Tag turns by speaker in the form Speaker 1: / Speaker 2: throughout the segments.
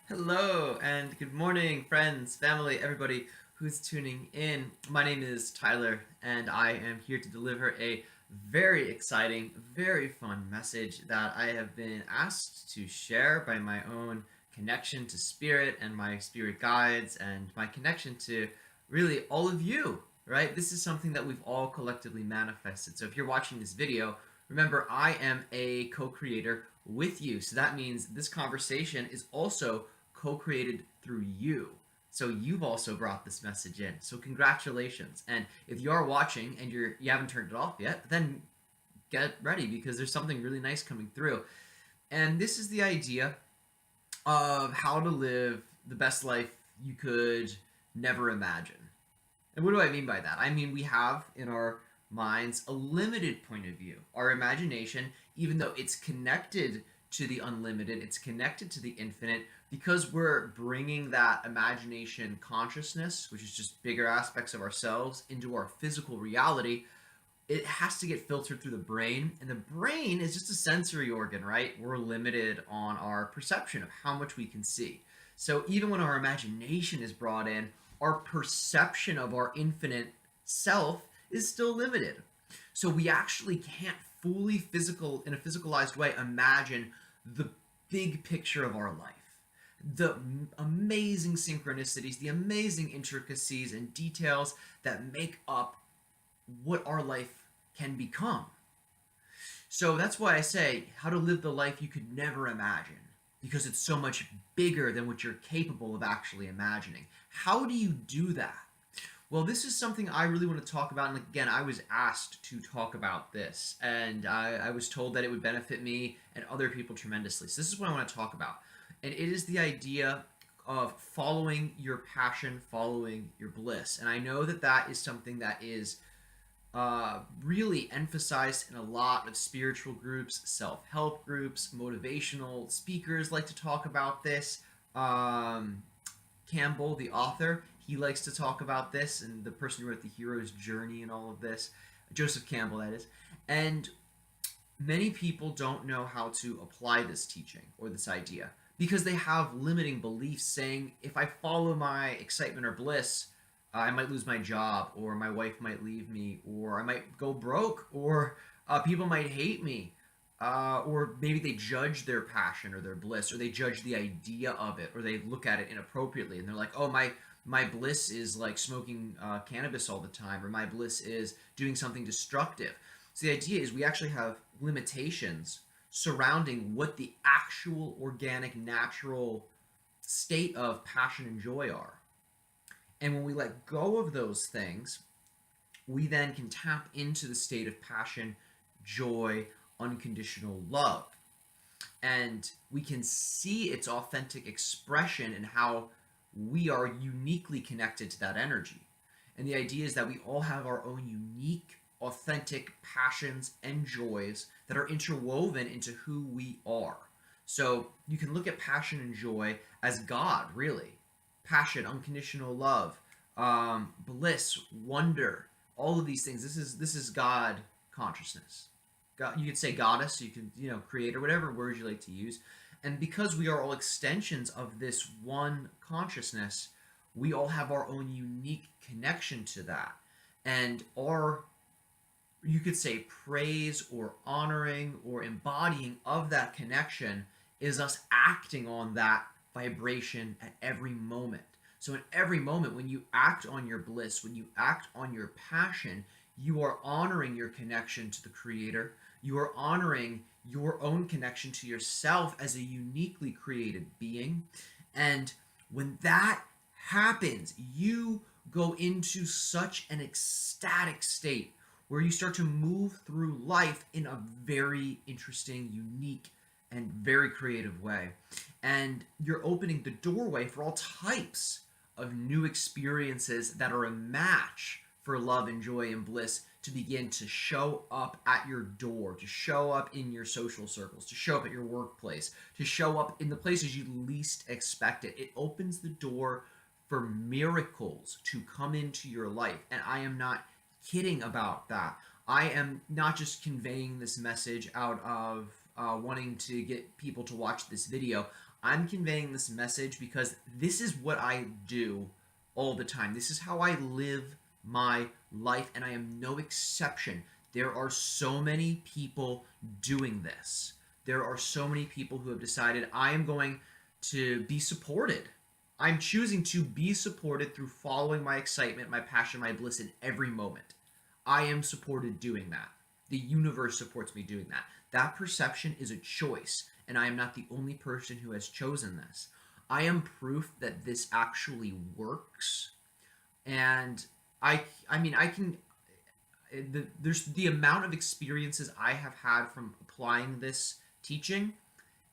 Speaker 1: Hello and good morning, friends, family, everybody who's tuning in. My name is Tyler, and I am here to deliver a very exciting, very fun message that I have been asked to share by my own connection to spirit and my spirit guides and my connection to really all of you, right? This is something that we've all collectively manifested. So if you're watching this video, remember I am a co creator with you. So that means this conversation is also co-created through you. So you've also brought this message in. So congratulations. And if you are watching and you haven't turned it off yet, then get ready because there's something really nice coming through. And this is the idea of how to live the best life you could never imagine. And what do I mean by that? I mean, we have in our minds a limited point of view. Our imagination, even though it's connected to the unlimited, it's connected to the infinite, because we're bringing that imagination consciousness, which is just bigger aspects of ourselves, into our physical reality. It has to get filtered through the brain, and the brain is just a sensory organ, right? We're limited on our perception of how much we can see. So even when our imagination is brought in, our perception of our infinite self is still limited. So we actually can't fully in a physicalized way imagine the big picture of our life, the amazing synchronicities, the amazing intricacies and details that make up what our life can become. So that's why I say how to live the life you could never imagine, because it's so much bigger than what you're capable of actually imagining. How do you do that? Well, this is something I really want to talk about. And again, I was asked to talk about this, and I was told that it would benefit me and other people tremendously. So, this is what I want to talk about. And it is the idea of following your passion, following your bliss. And I know that that is something that is really emphasized in a lot of spiritual groups, self help groups, motivational speakers like to talk about this. Um, Campbell, the author, he likes to talk about this, and the person who wrote the hero's journey and all of this, Joseph Campbell, that is. And many people don't know how to apply this teaching or this idea because they have limiting beliefs saying, if I follow my excitement or bliss, I might lose my job, or my wife might leave me, or I might go broke, or people might hate me, or maybe they judge their passion or their bliss, or they judge the idea of it, or they look at it inappropriately, and they're like, "Oh, my bliss is like smoking cannabis all the time, or my bliss is doing something destructive." So the idea is we actually have limitations surrounding what the actual organic, natural state of passion and joy are. And when we let go of those things, we then can tap into the state of passion, joy, unconditional love. And we can see its authentic expression and how we are uniquely connected to that energy. And the idea is that we all have our own unique, authentic passions and joys that are interwoven into who we are. So you can look at passion and joy as God, really. Passion, unconditional love, bliss, wonder, all of these things. This is God consciousness. God, you could say goddess, you can create, or whatever words you like to use. And because we are all extensions of this one consciousness, we all have our own unique connection to that. And our, you could say, praise or honoring or embodying of that connection is us acting on that vibration at every moment. So, in every moment, when you act on your bliss, when you act on your passion, you are honoring your connection to the Creator. You are honoring your own connection to yourself as a uniquely created being. And when that happens, you go into such an ecstatic state where you start to move through life in a very interesting, unique, and very creative way. And you're opening the doorway for all types of new experiences that are a match for love and joy and bliss to begin to show up at your door, to show up in your social circles, to show up at your workplace, to show up in the places you least expect it. It opens the door for miracles to come into your life. And I am not kidding about that. I am not just conveying this message out of wanting to get people to watch this video. I'm conveying this message because this is what I do all the time. This is how I live my life, and I am no exception. There are so many people doing this. There are so many people who have decided I am going to be supported. I'm choosing to be supported through following my excitement, my passion, my bliss in every moment. I am supported doing that. The universe supports me doing that. That perception is a choice, and I am not the only person who has chosen this. I am proof that this actually works, and I mean, I can. There's the amount of experiences I have had from applying this teaching.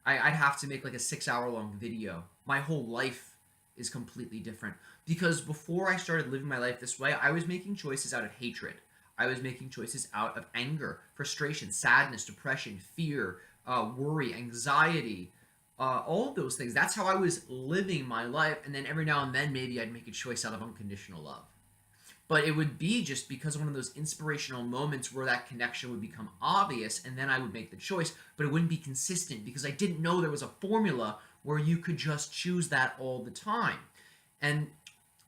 Speaker 1: I'd have to make like a 6 hour long video. My whole life is completely different because before I started living my life this way, I was making choices out of hatred. I was making choices out of anger, frustration, sadness, depression, fear, worry, anxiety, all of those things. That's how I was living my life. And then every now and then, maybe I'd make a choice out of unconditional love. But it would be just because of one of those inspirational moments where that connection would become obvious, and then I would make the choice, but it wouldn't be consistent because I didn't know there was a formula where you could just choose that all the time. And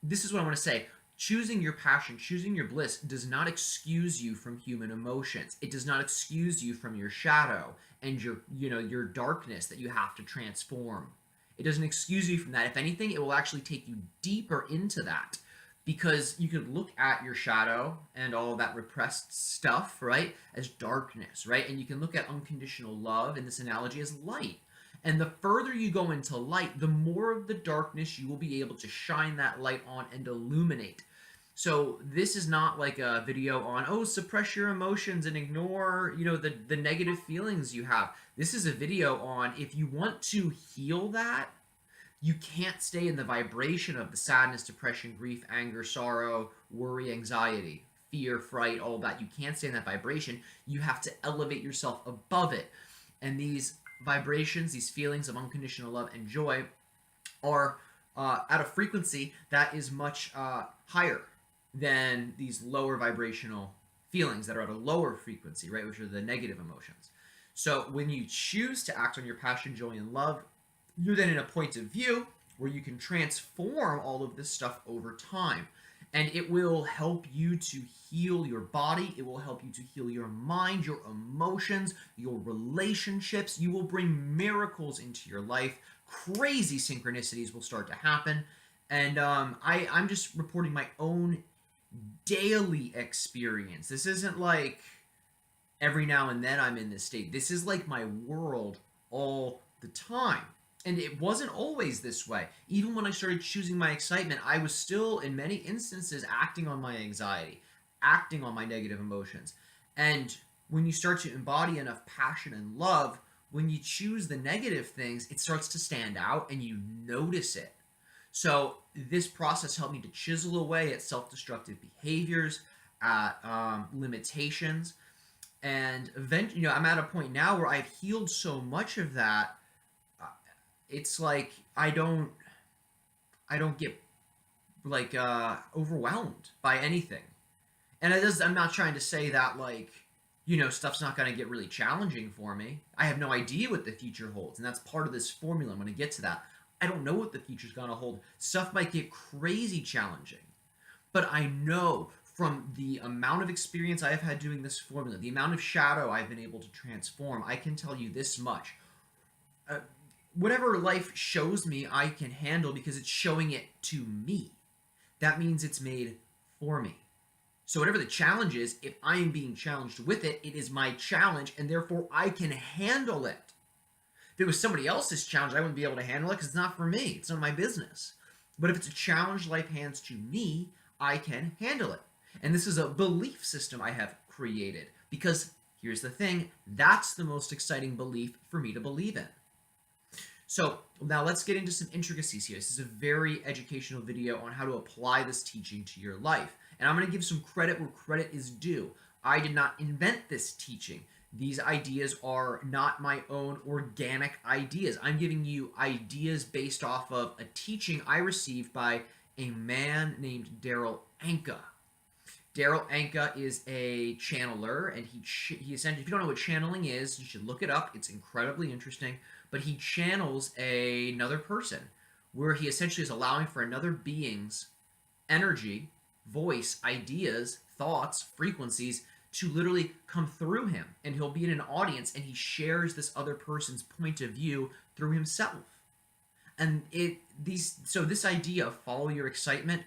Speaker 1: this is what I want to say. Choosing your passion, choosing your bliss does not excuse you from human emotions. It does not excuse you from your shadow and your darkness that you have to transform. It doesn't excuse you from that. If anything, it will actually take you deeper into that. Because you could look at your shadow and all that repressed stuff, right, as darkness, right? And you can look at unconditional love in this analogy as light. And the further you go into light, the more of the darkness you will be able to shine that light on and illuminate. So this is not like a video on, oh, suppress your emotions and ignore, the negative feelings you have. This is a video on if you want to heal that, you can't stay in the vibration of the sadness, depression, grief, anger, sorrow, worry, anxiety, fear, fright, all that. You can't stay in that vibration. You have to elevate yourself above it. And these vibrations, these feelings of unconditional love and joy are at a frequency that is much higher than these lower vibrational feelings that are at a lower frequency, right, which are the negative emotions. So when you choose to act on your passion, joy, and love, you're then in a point of view where you can transform all of this stuff over time. And it will help you to heal your body. It will help you to heal your mind, your emotions, your relationships. You will bring miracles into your life. Crazy synchronicities will start to happen. And I'm just reporting my own daily experience. This isn't like every now and then I'm in this state. This is like my world all the time. And it wasn't always this way. Even when I started choosing my excitement, I was still, in many instances, acting on my anxiety, acting on my negative emotions. And when you start to embody enough passion and love, when you choose the negative things, it starts to stand out and you notice it. So this process helped me to chisel away at self-destructive behaviors, at limitations. And eventually, I'm at a point now where I've healed so much of that. It's like I don't get like overwhelmed by anything. And I'm not trying to say that like stuff's not going to get really challenging for me. I have no idea what the future holds, and that's part of this formula. I'm going to get to that. I don't know what the future's going to hold. Stuff might get crazy challenging, but I know from the amount of experience I have had doing this formula, the amount of shadow I've been able to transform, I can tell you this much. Whatever life shows me, I can handle because it's showing it to me. That means it's made for me. So whatever the challenge is, if I am being challenged with it, it is my challenge, and therefore I can handle it. If it was somebody else's challenge, I wouldn't be able to handle it because it's not for me. It's none of my business. But if it's a challenge life hands to me, I can handle it. And this is a belief system I have created because here's the thing, that's the most exciting belief for me to believe in. So now let's get into some intricacies here. This is a very educational video on how to apply this teaching to your life. And I'm going to give some credit where credit is due. I did not invent this teaching. These ideas are not my own organic ideas. I'm giving you ideas based off of a teaching I received by a man named Daryl Anka. Daryl Anka is a channeler, and he essentially, if you don't know what channeling is, you should look it up. It's incredibly interesting. but he channels another person, where he essentially is allowing for another being's energy, voice, ideas, thoughts, frequencies to literally come through him. And he'll be in an audience and he shares this other person's point of view through himself. And this idea of follow your excitement,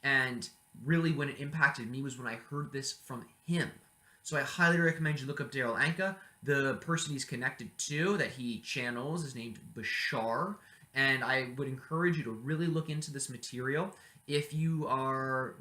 Speaker 1: and really when it impacted me was when I heard this from him. So I highly recommend you look up Daryl Anka. The person he's connected to that he channels is named Bashar, and I would encourage you to really look into this material if you are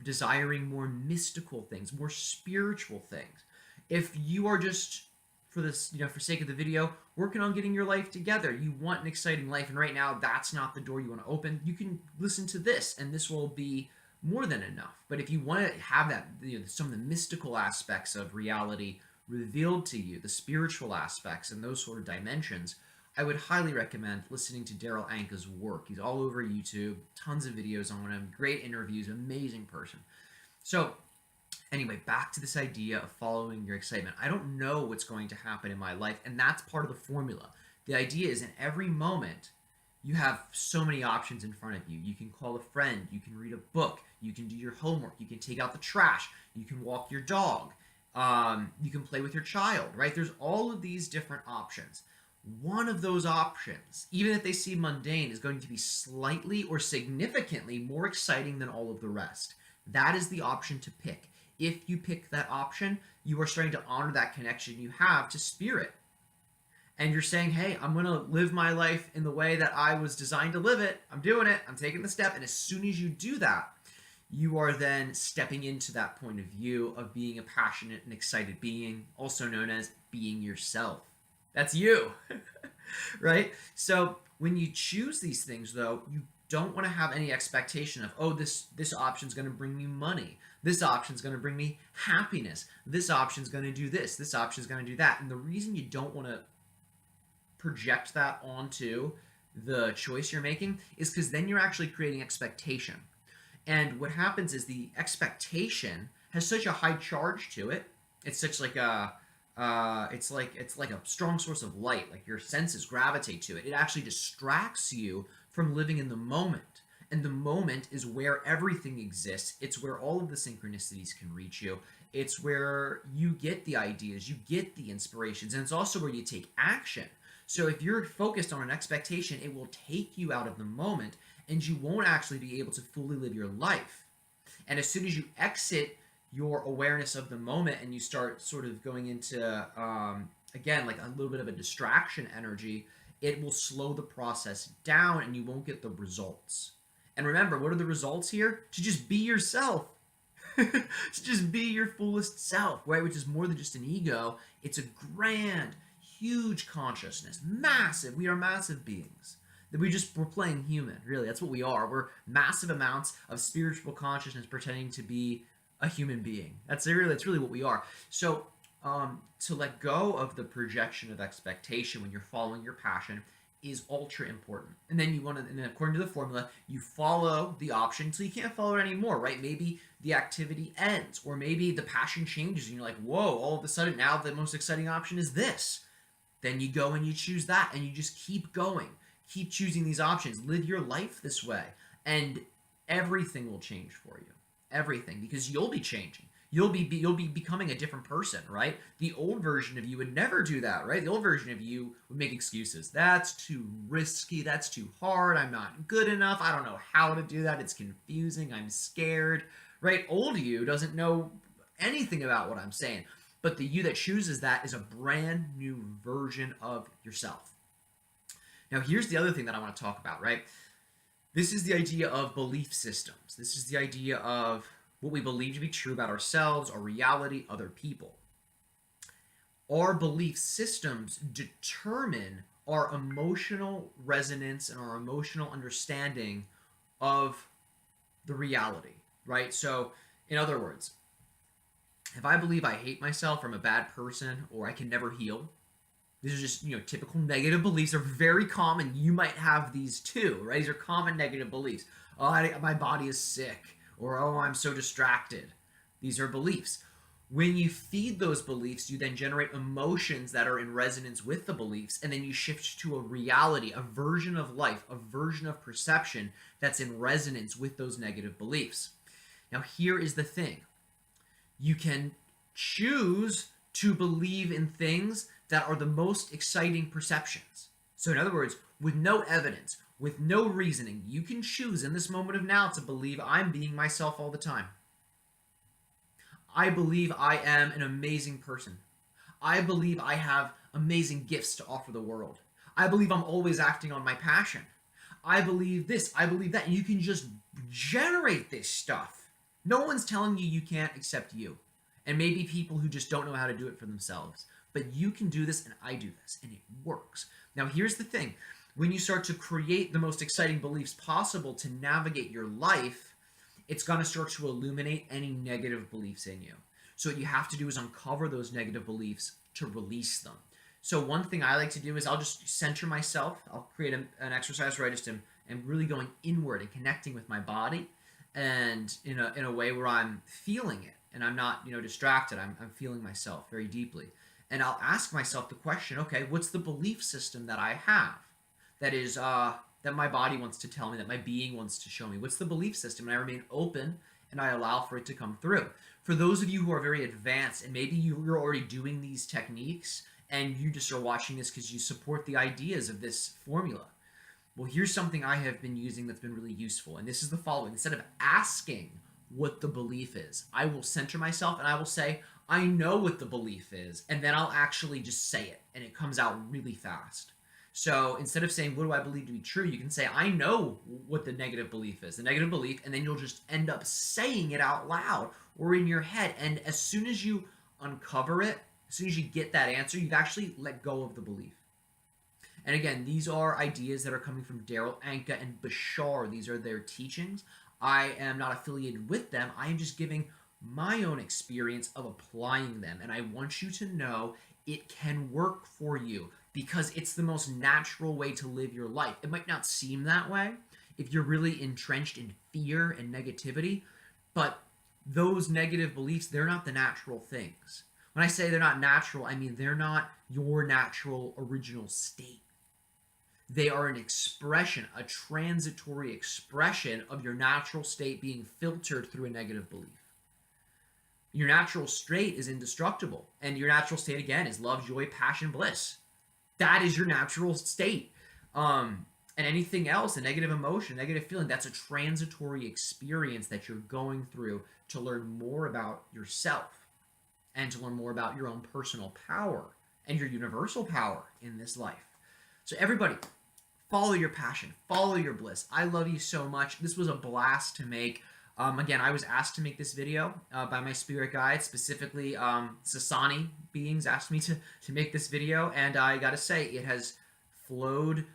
Speaker 1: desiring more mystical things, more spiritual things. If you are just, for this, for sake of the video, working on getting your life together, you want an exciting life, and right now that's not the door you want to open, you can listen to this, and this will be more than enough. But if you want to have that, some of the mystical aspects of reality revealed to you, the spiritual aspects and those sort of dimensions, I would highly recommend listening to Daryl Anka's work. He's all over YouTube, tons of videos on him, great interviews, amazing person. So anyway, back to this idea of following your excitement. I don't know what's going to happen in my life, and that's part of the formula. The idea is in every moment, you have so many options in front of you. You can call a friend, you can read a book, you can do your homework, you can take out the trash, you can walk your dog, you can play with your child, right? There's all of these different options. One of those options, even if they seem mundane, is going to be slightly or significantly more exciting than all of the rest. That is the option to pick. If you pick that option, you are starting to honor that connection you have to spirit. And you're saying, hey, I'm going to live my life in the way that I was designed to live it. I'm doing it. I'm taking the step. And as soon as you do that, you are then stepping into that point of view of being a passionate and excited being, also known as being yourself. That's you, right? So when you choose these things, though, you don't want to have any expectation of, oh, this option's going to bring me money. This option's going to bring me happiness. This option's going to do this. This option's going to do that. And the reason you don't want to project that onto the choice you're making is because then you're actually creating expectation. And what happens is the expectation has such a high charge to it. It's such like a it's like a strong source of light. Like your senses gravitate to it. It actually distracts you from living in the moment. And the moment is where everything exists. It's where all of the synchronicities can reach you. It's where you get the ideas, you get the inspirations, and it's also where you take action. So if you're focused on an expectation, it will take you out of the moment, and you won't actually be able to fully live your life. And as soon as you exit your awareness of the moment and you start sort of going into, again, like a little bit of a distraction energy, it will slow the process down and you won't get the results. And remember, what are the results here? To just be yourself. To just be your fullest self, right? Which is more than just an ego. It's a grand, huge consciousness. Massive. We are massive beings. We're playing human, really. That's what we are. We're massive amounts of spiritual consciousness pretending to be a human being. That's really what we are. So to let go of the projection of expectation when you're following your passion is ultra important. And then and then according to the formula, you follow the option until you can't follow it anymore, right? Maybe the activity ends, or maybe the passion changes and you're like, whoa, all of a sudden now the most exciting option is this. Then you go and you choose that, and you just keep going. Keep choosing these options. Live your life this way, and everything will change for you. Everything, because you'll be changing. You'll be becoming a different person, right? The old version of you would never do that, right? The old version of you would make excuses. That's too risky. That's too hard. I'm not good enough. I don't know how to do that. It's confusing. I'm scared, right? Old you doesn't know anything about what I'm saying. But the you that chooses that is a brand new version of yourself. Now, here's the other thing that I want to talk about, right? This is the idea of belief systems. This is the idea of what we believe to be true about ourselves, our reality, other people. Our belief systems determine our emotional resonance and our emotional understanding of the reality, right? So, in other words, if I believe I hate myself, or I'm a bad person, or I can never heal, these are just, typical negative beliefs. Are very common. You might have these too, right? These are common negative beliefs. Oh, my body is sick, or oh, I'm so distracted. These are beliefs. When you feed those beliefs, you then generate emotions that are in resonance with the beliefs, and then you shift to a reality, a version of life, a version of perception that's in resonance with those negative beliefs. Now, here is the thing: you can choose to believe in things that are the most exciting perceptions. So, in other words, with no evidence, with no reasoning, you can choose in this moment of now to believe I'm being myself all the time. I believe I am an amazing person. I believe I have amazing gifts to offer the world. I believe I'm always acting on my passion. I believe this, I believe that. And you can just generate this stuff. No one's telling you you can't except you. And maybe people who just don't know how to do it for themselves. But you can do this, and I do this, and it works. Now, here's the thing: when you start to create the most exciting beliefs possible to navigate your life, it's going to start to illuminate any negative beliefs in you. So what you have to do is uncover those negative beliefs to release them. So one thing I like to do is I'll just center myself. I'll create an exercise where I just am really going inward and connecting with my body, and in a way where I'm feeling it and I'm not distracted. I'm feeling myself very deeply, and I'll ask myself the question: okay, what's the belief system that I have that is that my body wants to tell me, that my being wants to show me? What's the belief system? And I remain open and I allow for it to come through. For those of you who are very advanced, and maybe you're already doing these techniques and you just are watching this because you support the ideas of this formula, well, here's something I have been using that's been really useful. And this is the following: instead of asking what the belief is, I will center myself and I will say, I know what the belief is. And then I'll actually just say it, and it comes out really fast. So instead of saying, what do I believe to be true? You can say, I know what the negative belief is, the negative belief, and then you'll just end up saying it out loud or in your head. And as soon as you uncover it, as soon as you get that answer, you've actually let go of the belief. And again, these are ideas that are coming from Daryl Anka and Bashar. These are their teachings. I am not affiliated with them. I am just giving my own experience of applying them. And I want you to know it can work for you, because it's the most natural way to live your life. It might not seem that way if you're really entrenched in fear and negativity, but those negative beliefs, they're not the natural things. When I say they're not natural, I mean they're not your natural original state. They are an expression, a transitory expression of your natural state being filtered through a negative belief. Your natural state is indestructible, and your natural state, again, is love, joy, passion, bliss. That is your natural state. And anything else, a negative emotion, negative feeling, that's a transitory experience that you're going through to learn more about yourself and to learn more about your own personal power and your universal power in this life. So everybody, follow your passion, follow your bliss. I love you so much. This was a blast to make. Again, I was asked to make this video by my spirit guide, specifically Sasani beings asked me to make this video, and I gotta say, it has flowed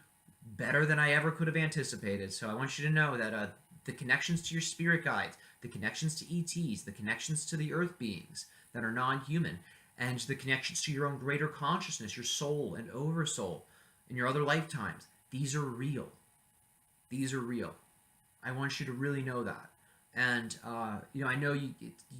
Speaker 1: better than I ever could have anticipated. So I want you to know that the connections to your spirit guides, the connections to ETs, the connections to the earth beings that are non-human, and the connections to your own greater consciousness, your soul and oversoul, in your other lifetimes, these are real. These are real. I want you to really know that. And I know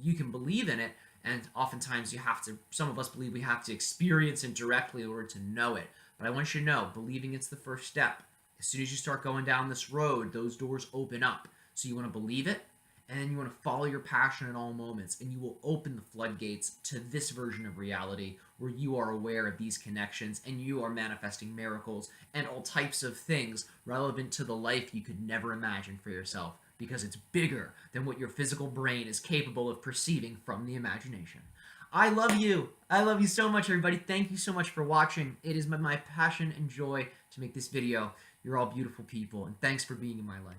Speaker 1: you can believe in it, and oftentimes you have to. Some of us believe we have to experience it directly in order to know it. But I want you to know, believing it's the first step. As soon as you start going down this road, those doors open up. So you want to believe it, and then you want to follow your passion at all moments, and you will open the floodgates to this version of reality where you are aware of these connections and you are manifesting miracles and all types of things relevant to the life you could never imagine for yourself, because it's bigger than what your physical brain is capable of perceiving from the imagination. I love you. I love you so much, everybody. Thank you so much for watching. It is my passion and joy to make this video. You're all beautiful people, and thanks for being in my life.